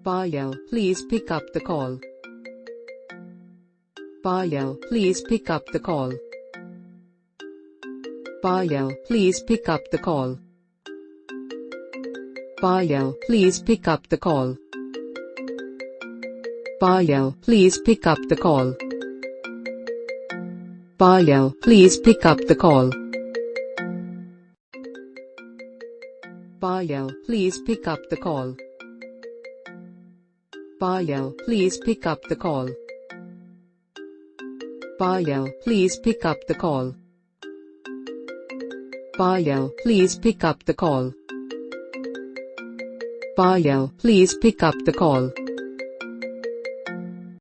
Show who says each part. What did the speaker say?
Speaker 1: Payal, please pick up the call. Payal, please pick up the call. Payal, please pick up the call. Payal, please pick up the call. Payal, please pick up the call. Payal, please pick up the call. Payal, please pick up the call. Payal, please pick up the call. Payal, please pick up the call. Payal, please pick up the call. Payal, please pick up the call.